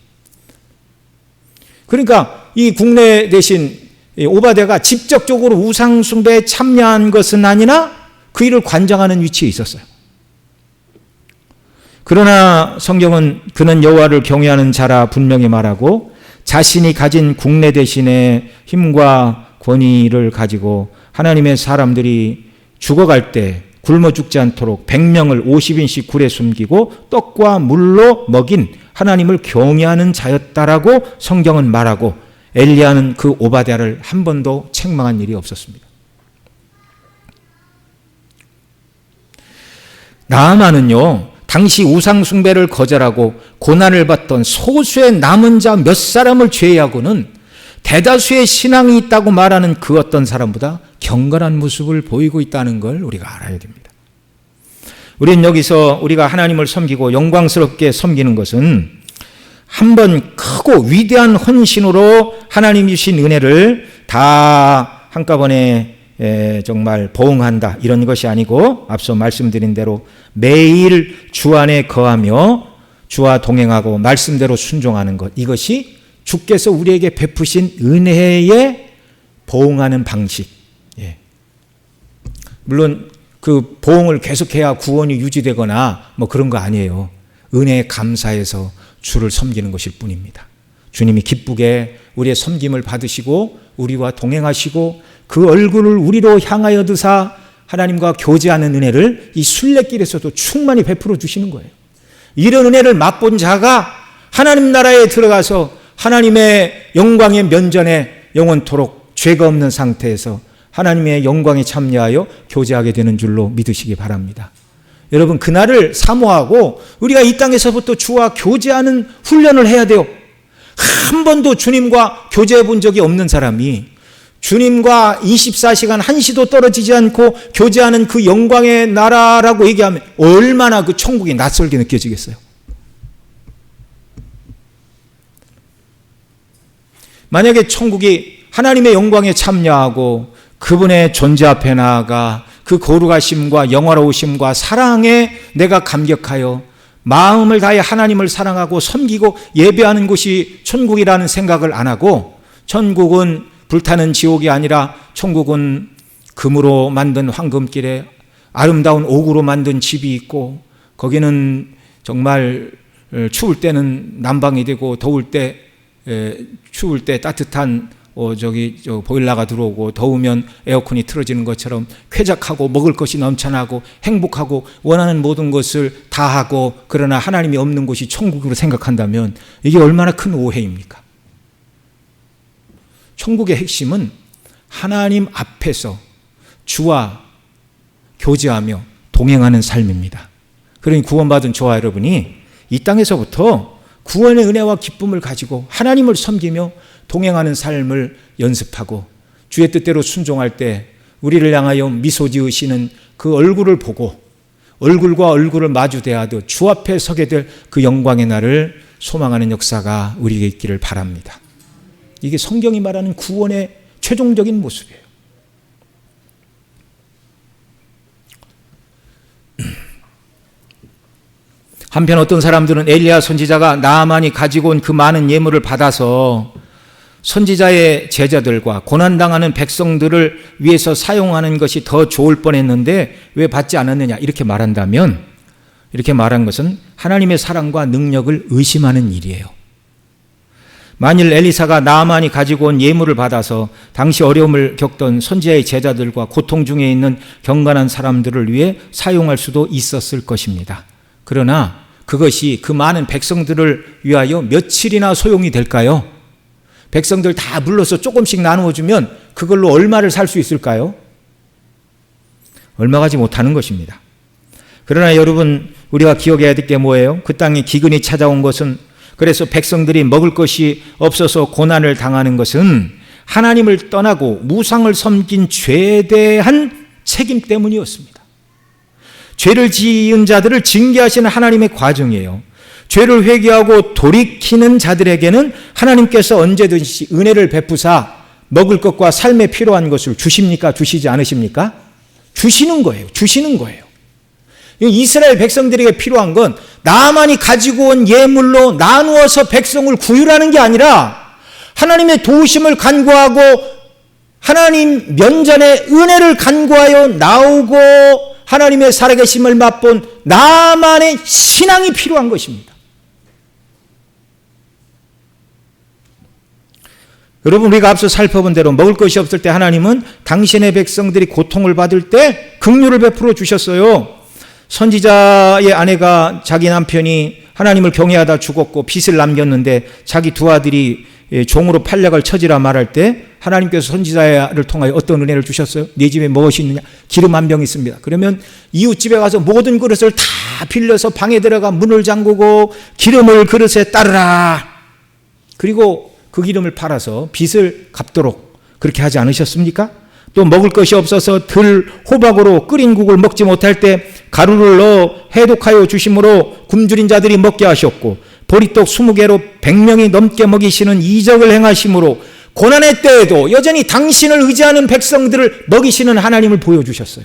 그러니까 이 국내 대신 오바댜가 직접적으로 우상 숭배에 참여한 것은 아니나 그 일을 관장하는 위치에 있었어요. 그러나 성경은 그는 여호와를 경외하는 자라 분명히 말하고 자신이 가진 국내 대신의 힘과 권위를 가지고 하나님의 사람들이 죽어갈 때 굶어 죽지 않도록 100명을 50인씩 굴에 숨기고 떡과 물로 먹인 하나님을 경외하는 자였다라고 성경은 말하고, 엘리야는 그 오바댜를 한 번도 책망한 일이 없었습니다. 나아만은요, 당시 우상 숭배를 거절하고 고난을 받던 소수의 남은 자 몇 사람을 제외하고는 대다수의 신앙이 있다고 말하는 그 어떤 사람보다 경건한 모습을 보이고 있다는 걸 우리가 알아야 됩니다. 우리는 여기서 우리가 하나님을 섬기고 영광스럽게 섬기는 것은 한번 크고 위대한 헌신으로 하나님이 주신 은혜를 다 한꺼번에 정말 보응한다 이런 것이 아니고, 앞서 말씀드린 대로 매일 주 안에 거하며 주와 동행하고 말씀대로 순종하는 것, 이것이 주께서 우리에게 베푸신 은혜에 보응하는 방식. 예. 물론 그 보응을 계속해야 구원이 유지되거나 뭐 그런 거 아니에요. 은혜에 감사해서 주를 섬기는 것일 뿐입니다. 주님이 기쁘게 우리의 섬김을 받으시고 우리와 동행하시고 그 얼굴을 우리로 향하여 드사 하나님과 교제하는 은혜를 이 순례길에서도 충만히 베풀어 주시는 거예요. 이런 은혜를 맛본 자가 하나님 나라에 들어가서 하나님의 영광의 면전에 영원토록 죄가 없는 상태에서 하나님의 영광에 참여하여 교제하게 되는 줄로 믿으시기 바랍니다. 여러분, 그날을 사모하고 우리가 이 땅에서부터 주와 교제하는 훈련을 해야 돼요. 한 번도 주님과 교제해 본 적이 없는 사람이 주님과 24시간 한시도 떨어지지 않고 교제하는 그 영광의 나라라고 얘기하면 얼마나 그 천국이 낯설게 느껴지겠어요. 만약에 천국이 하나님의 영광에 참여하고 그분의 존재 앞에 나아가 그 거룩하심과 영화로우심과 사랑에 내가 감격하여 마음을 다해 하나님을 사랑하고 섬기고 예배하는 곳이 천국이라는 생각을 안 하고, 천국은 불타는 지옥이 아니라 천국은 금으로 만든 황금길에 아름다운 옥으로 만든 집이 있고, 거기는 정말 추울 때는 난방이 되고 추울 때 따뜻한 보일러가 들어오고 더우면 에어컨이 틀어지는 것처럼 쾌적하고 먹을 것이 넘쳐나고 행복하고 원하는 모든 것을 다 하고, 그러나 하나님이 없는 곳이 천국으로 생각한다면 이게 얼마나 큰 오해입니까? 천국의 핵심은 하나님 앞에서 주와 교제하며 동행하는 삶입니다. 그러니 구원받은 저와 여러분이 이 땅에서부터 구원의 은혜와 기쁨을 가지고 하나님을 섬기며 동행하는 삶을 연습하고 주의 뜻대로 순종할 때 우리를 향하여 미소 지으시는 그 얼굴을 보고 얼굴과 얼굴을 마주 대하듯 주 앞에 서게 될 그 영광의 날을 소망하는 역사가 우리에게 있기를 바랍니다. 이게 성경이 말하는 구원의 최종적인 모습이에요. 한편 어떤 사람들은 엘리야 선지자가 나아만이 가지고 온 그 많은 예물을 받아서 선지자의 제자들과 고난당하는 백성들을 위해서 사용하는 것이 더 좋을 뻔했는데 왜 받지 않았느냐 이렇게 말한다면, 이렇게 말한 것은 하나님의 사랑과 능력을 의심하는 일이에요. 만일 엘리사가 나아만이 가지고 온 예물을 받아서 당시 어려움을 겪던 선지자의 제자들과 고통 중에 있는 경건한 사람들을 위해 사용할 수도 있었을 것입니다. 그러나 그것이 그 많은 백성들을 위하여 며칠이나 소용이 될까요? 백성들 다 불러서 조금씩 나누어주면 그걸로 얼마를 살 수 있을까요? 얼마 가지 못하는 것입니다. 그러나 여러분, 우리가 기억해야 될 게 뭐예요? 그 땅에 기근이 찾아온 것은, 그래서 백성들이 먹을 것이 없어서 고난을 당하는 것은 하나님을 떠나고 무상을 섬긴 죄에 대한 책임 때문이었습니다. 죄를 지은 자들을 징계하시는 하나님의 과정이에요. 죄를 회개하고 돌이키는 자들에게는 하나님께서 언제든지 은혜를 베푸사 먹을 것과 삶에 필요한 것을 주십니까? 주시지 않으십니까? 주시는 거예요. 주시는 거예요. 이스라엘 백성들에게 필요한 건 나만이 가지고 온 예물로 나누어서 백성을 구휼하는 게 아니라 하나님의 도우심을 간구하고 하나님 면전에 은혜를 간구하여 나오고 하나님의 살아계심을 맛본 나만의 신앙이 필요한 것입니다. 여러분, 우리가 앞서 살펴본 대로 먹을 것이 없을 때 하나님은 당신의 백성들이 고통을 받을 때 긍휼을 베풀어 주셨어요. 선지자의 아내가 자기 남편이 하나님을 경외하다 죽었고 빚을 남겼는데 자기 두 아들이 종으로 팔려갈 처지라 말할 때 하나님께서 선지자를 통하여 어떤 은혜를 주셨어요? 네 집에 무엇이 있느냐? 기름 한 병 있습니다. 그러면 이웃집에 가서 모든 그릇을 다 빌려서 방에 들어가 문을 잠그고 기름을 그릇에 따르라. 그리고 그 기름을 팔아서 빚을 갚도록 그렇게 하지 않으셨습니까? 또 먹을 것이 없어서 들 호박으로 끓인 국을 먹지 못할 때 가루를 넣어 해독하여 주심으로 굶주린 자들이 먹게 하셨고 보리떡 20개로 100명이 넘게 먹이시는 이적을 행하심으로 고난의 때에도 여전히 당신을 의지하는 백성들을 먹이시는 하나님을 보여주셨어요.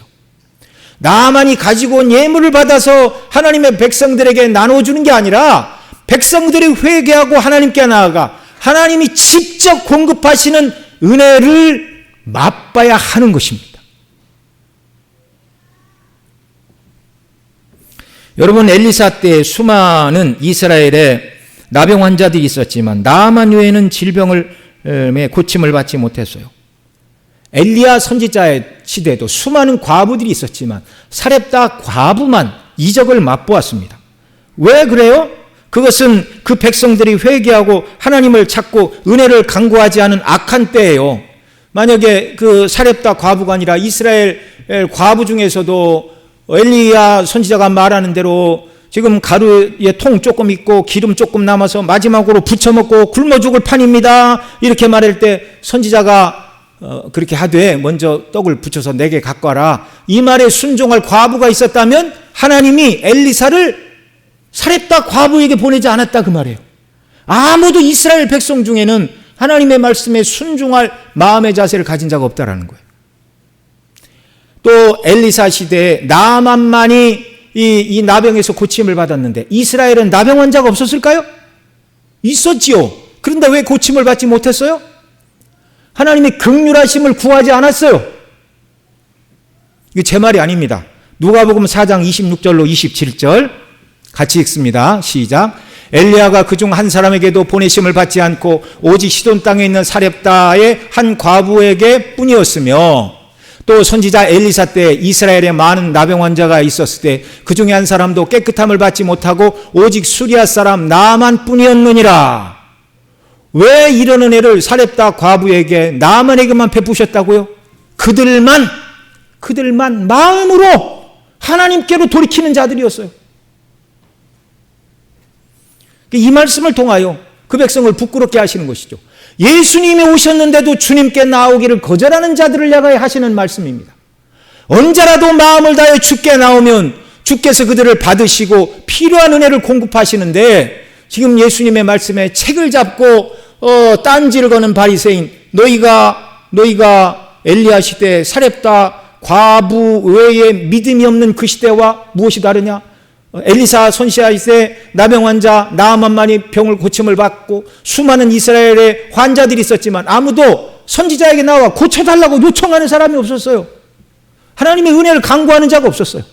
나만이 가지고 온 예물을 받아서 하나님의 백성들에게 나눠주는 게 아니라 백성들이 회개하고 하나님께 나아가 하나님이 직접 공급하시는 은혜를 맛봐야 하는 것입니다. 여러분, 엘리사 때 수많은 이스라엘에 나병 환자들이 있었지만 나아만 외에는 질병의 고침을 받지 못했어요. 엘리야 선지자의 시대에도 수많은 과부들이 있었지만 사렙다 과부만 이적을 맛보았습니다. 왜 그래요? 그것은 그 백성들이 회개하고 하나님을 찾고 은혜를 간구하지 않은 악한 때예요. 만약에 그 사렙다 과부가 아니라 이스라엘 과부 중에서도 엘리야 선지자가 말하는 대로 지금 가루에 통 조금 있고 기름 조금 남아서 마지막으로 부쳐 먹고 굶어 죽을 판입니다. 이렇게 말할 때 선지자가 그렇게 하되 먼저 떡을 부쳐서 내게 갖고 와라. 이 말에 순종할 과부가 있었다면 하나님이 엘리사를 사렙다 과부에게 보내지 않았다 그 말이에요. 아무도 이스라엘 백성 중에는 하나님의 말씀에 순종할 마음의 자세를 가진 자가 없다라는 거예요. 또 엘리사 시대에 나아만만이 이 나병에서 고침을 받았는데 이스라엘은 나병 환자가 없었을까요? 있었지요. 그런데 왜 고침을 받지 못했어요? 하나님의 긍휼하심을 구하지 않았어요. 이게 제 말이 아닙니다. 누가복음 4장 26절로 27절 같이 읽습니다. 시작. 엘리야가 그중 한 사람에게도 보내심을 받지 않고 오직 시돈 땅에 있는 사렙다의 한 과부에게 뿐이었으며 또 선지자 엘리사 때 이스라엘에 많은 나병 환자가 있었을 때 그중에 한 사람도 깨끗함을 받지 못하고 오직 수리아 사람 나아만 뿐이었느니라. 왜 이런 은혜를 사렙다 과부에게 나아만에게만 베푸셨다고요? 그들만 마음으로 하나님께로 돌이키는 자들이었어요. 이 말씀을 통하여 그 백성을 부끄럽게 하시는 것이죠. 예수님이 오셨는데도 주님께 나오기를 거절하는 자들을 향하여 하시는 말씀입니다. 언제라도 마음을 다해 주께 나오면 주께서 그들을 받으시고 필요한 은혜를 공급하시는데 지금 예수님의 말씀에 책을 잡고 딴지를 거는 바리새인 너희가 엘리야 시대 사렙다 과부 외에 믿음이 없는 그 시대와 무엇이 다르냐? 엘리사 선지자 시대 나병 환자 나아만만이 병을 고침을 받고 수많은 이스라엘의 환자들이 있었지만 아무도 선지자에게 나와 고쳐달라고 요청하는 사람이 없었어요. 하나님의 은혜를 간구하는 자가 없었어요.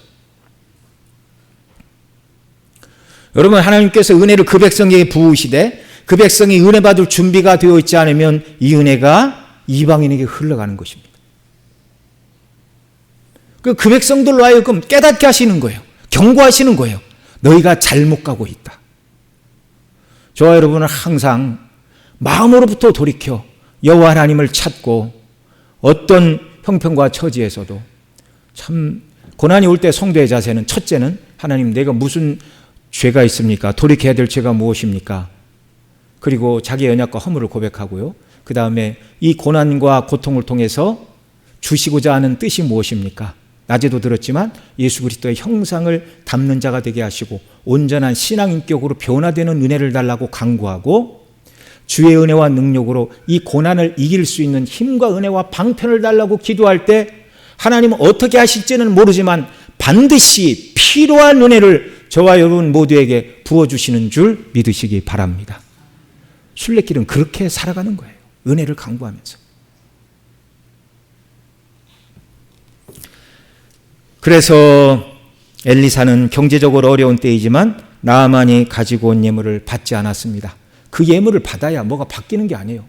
여러분, 하나님께서 은혜를 그 백성에게 부으시되 그 백성이 은혜 받을 준비가 되어 있지 않으면 이 은혜가 이방인에게 흘러가는 것입니다. 그 백성들로 하여금 깨닫게 하시는 거예요. 경고하시는 거예요. 너희가 잘못 가고 있다. 저와 여러분은 항상 마음으로부터 돌이켜 여호와 하나님을 찾고 어떤 형편과 처지에서도 참 고난이 올 때 성도의 자세는 첫째는 하나님 내가 무슨 죄가 있습니까? 돌이켜야 될 죄가 무엇입니까? 그리고 자기의 연약과 허물을 고백하고요. 그 다음에 이 고난과 고통을 통해서 주시고자 하는 뜻이 무엇입니까? 낮에도 들었지만 예수 그리스도의 형상을 담는 자가 되게 하시고 온전한 신앙인격으로 변화되는 은혜를 달라고 간구하고 주의 은혜와 능력으로 이 고난을 이길 수 있는 힘과 은혜와 방편을 달라고 기도할 때 하나님은 어떻게 하실지는 모르지만 반드시 필요한 은혜를 저와 여러분 모두에게 부어주시는 줄 믿으시기 바랍니다. 순례길은 그렇게 살아가는 거예요. 은혜를 간구하면서. 그래서 엘리사는 경제적으로 어려운 때이지만 나아만이 가지고 온 예물을 받지 않았습니다. 그 예물을 받아야 뭐가 바뀌는 게 아니에요.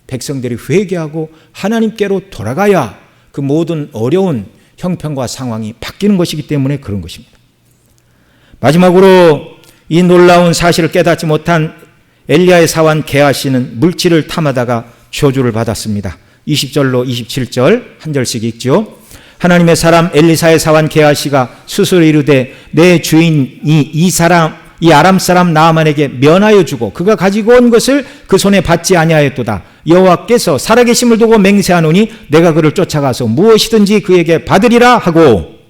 백성들이 회개하고 하나님께로 돌아가야 그 모든 어려운 형편과 상황이 바뀌는 것이기 때문에 그런 것입니다. 마지막으로 이 놀라운 사실을 깨닫지 못한 엘리야의 사환 게하시는 물질을 탐하다가 저주를 받았습니다. 20절로 27절 한 절씩 읽죠. 하나님의 사람 엘리사의 사환 게하시가 스스로 이르되 내 주인이 이 아람 사람 나아만에게 면하여 주고 그가 가지고 온 것을 그 손에 받지 아니하였도다. 여호와께서 살아계심을 두고 맹세하노니 내가 그를 쫓아가서 무엇이든지 그에게 받으리라 하고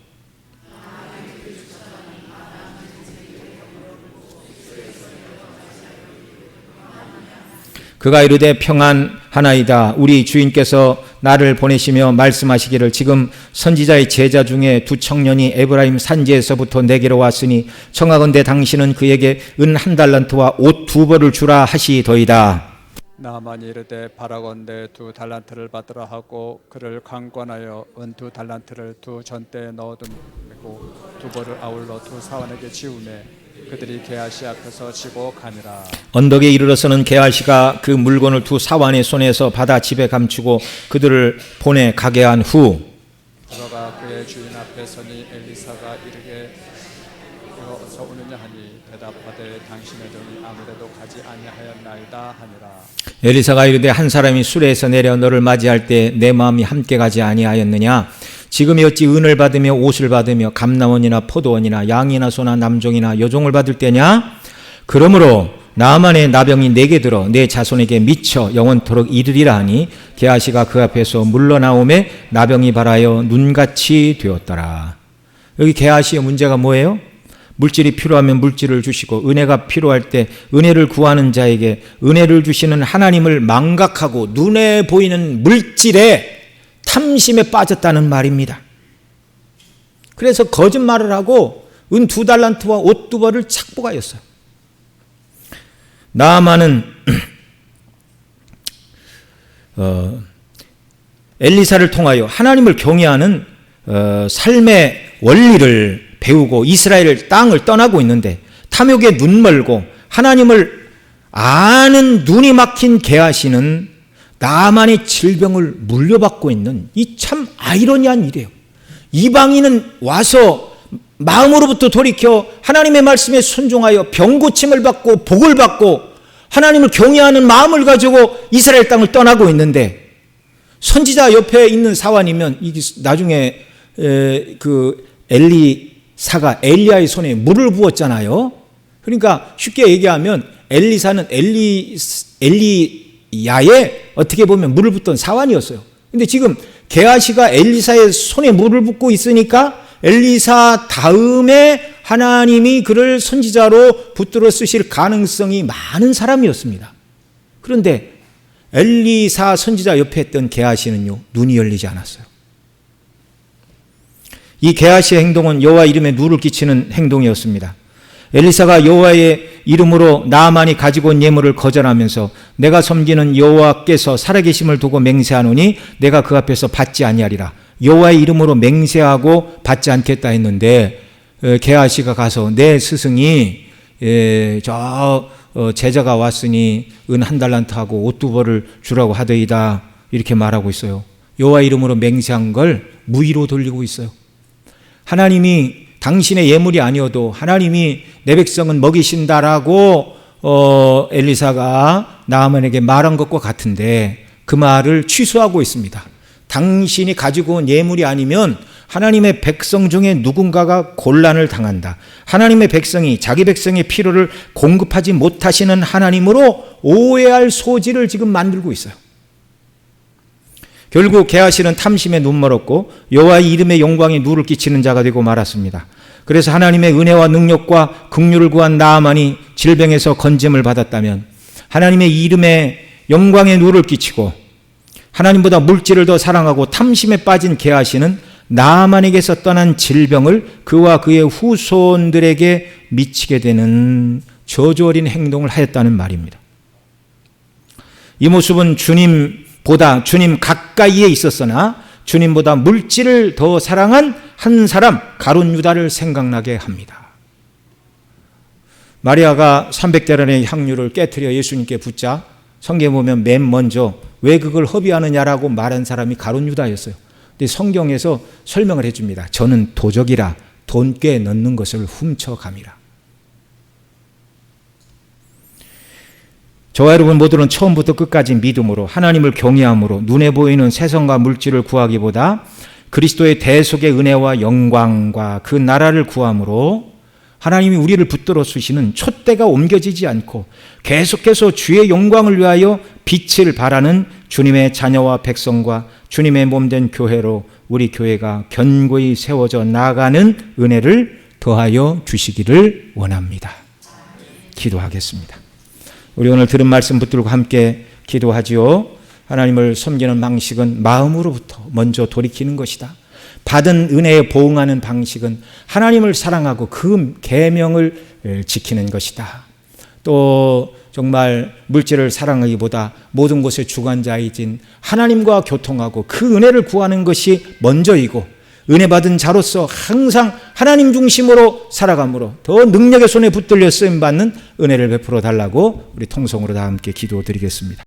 그가 이르되 평안하나이다. 우리 주인께서 나를 보내시며 말씀하시기를 지금 선지자의 제자 중에 두 청년이 에브라임 산지에서부터 내게로 왔으니 청하건대 당신은 그에게 은 1달란트와 옷 2벌을 주라 하시더이다. 나아만이 이르되 바라건대 2달란트를 받으라 하고 그를 강권하여 은 2달란트를 두 전대에 넣어두고 2벌을 아울러 두 사환에게 지우매 그들이 게하시 앞에서 지고 가니라. 언덕에 이르러서는 게하시가 그 물건을 두 사환의 손에서 받아 집에 감추고 그들을 보내 가게 한 후 들어가 그의 주인 앞에 서니 엘리사가 이르게 어서 오느냐 하니 대답하되 당신의 종이 아무래도 가지 아니하였나이다 하니라. 엘리사가 이르되 한 사람이 수레에서 내려 너를 맞이할 때 내 마음이 함께 가지 아니하였느냐? 지금이 어찌 은을 받으며 옷을 받으며 감남원이나 포도원이나 양이나 소나 남종이나 여종을 받을 때냐? 그러므로 나아만의 나병이 내게 들어 내 자손에게 미쳐 영원토록 이르리라 하니 게하시가 그 앞에서 물러나오매 나병이 발하여 눈같이 되었더라. 여기 게하시의 문제가 뭐예요? 물질이 필요하면 물질을 주시고 은혜가 필요할 때 은혜를 구하는 자에게 은혜를 주시는 하나님을 망각하고 눈에 보이는 물질에 탐심에 빠졌다는 말입니다. 그래서 거짓말을 하고 은 2달란트와 옷 2벌을 착복하였어요. 나아만은 엘리사를 통하여 하나님을 경외하는 삶의 원리를 배우고 이스라엘 땅을 떠나고 있는데 탐욕에 눈멀고 하나님을 아는 눈이 막힌 게하시는 나아만의 질병을 물려받고 있는 이 참 아이러니한 일이에요. 이방인은 와서 마음으로부터 돌이켜 하나님의 말씀에 순종하여 병고침을 받고 복을 받고 하나님을 경외하는 마음을 가지고 이스라엘 땅을 떠나고 있는데 선지자 옆에 있는 사환이면 이게 나중에 그 엘리사가 엘리야의 손에 물을 부었잖아요. 그러니까 쉽게 얘기하면 엘리사는 엘리야의 어떻게 보면 물을 붓던 사환이었어요. 근데 지금 게하시가 엘리사의 손에 물을 붓고 있으니까 엘리사 다음에 하나님이 그를 선지자로 붙들어 쓰실 가능성이 많은 사람이었습니다. 그런데 엘리사 선지자 옆에 있던 게하시는요, 눈이 열리지 않았어요. 이 게하시의 행동은 여호와 이름에 누를 끼치는 행동이었습니다. 엘리사가 여호와의 이름으로 나아만이 가지고 온 예물을 거절하면서 내가 섬기는 여호와께서 살아계심을 두고 맹세하노니 내가 그 앞에서 받지 아니하리라. 여호와의 이름으로 맹세하고 받지 않겠다 했는데 게하시가 가서 내 스승이 제자가 왔으니 은 1달란트하고 옷 2벌을 주라고 하더이다 이렇게 말하고 있어요. 여호와의 이름으로 맹세한 걸 무의로 돌리고 있어요. 하나님이 당신의 예물이 아니어도 하나님이 내 백성은 먹이신다라고 엘리사가 나아만에게 말한 것과 같은데 그 말을 취소하고 있습니다. 당신이 가지고 온 예물이 아니면 하나님의 백성 중에 누군가가 곤란을 당한다. 하나님의 백성이 자기 백성의 필요를 공급하지 못하시는 하나님으로 오해할 소지를 지금 만들고 있어요. 결국 게하시는 탐심에 눈멀었고 여호와의 이름의 영광에 누를 끼치는 자가 되고 말았습니다. 그래서 하나님의 은혜와 능력과 긍휼을 구한 나아만이 질병에서 건짐을 받았다면 하나님의 이름에 영광에 누를 끼치고 하나님보다 물질을 더 사랑하고 탐심에 빠진 게하시는 나아만에게서 떠난 질병을 그와 그의 후손들에게 미치게 되는 저주 어린 행동을 하였다는 말입니다. 이 모습은 주님 가까이에 있었으나 주님보다 물질을 더 사랑한 한 사람 가룟 유다를 생각나게 합니다. 마리아가 300데나리의 향유를 깨트려 예수님께 붓자 성경에 보면 맨 먼저 왜 그걸 허비하느냐라고 말한 사람이 가룟 유다였어요. 근데 성경에서 설명을 해줍니다. 저는 도적이라 돈꽤 넣는 것을 훔쳐감이라. 저와 여러분 모두는 처음부터 끝까지 믿음으로 하나님을 경외함으로 눈에 보이는 세상과 물질을 구하기보다 그리스도의 대속의 은혜와 영광과 그 나라를 구함으로 하나님이 우리를 붙들어 주시는 촛대가 옮겨지지 않고 계속해서 주의 영광을 위하여 빛을 발하는 주님의 자녀와 백성과 주님의 몸된 교회로 우리 교회가 견고히 세워져 나가는 은혜를 더하여 주시기를 원합니다. 기도하겠습니다. 우리 오늘 들은 말씀 붙들고 함께 기도하지요. 하나님을 섬기는 방식은 마음으로부터 먼저 돌이키는 것이다. 받은 은혜에 보응하는 방식은 하나님을 사랑하고 그 계명을 지키는 것이다. 또 정말 물질을 사랑하기보다 모든 것의 주관자이신 하나님과 교통하고 그 은혜를 구하는 것이 먼저이고 은혜 받은 자로서 항상 하나님 중심으로 살아감으로 더 능력의 손에 붙들려 쓰임받는 은혜를 베풀어 달라고 우리 통성으로 다 함께 기도드리겠습니다.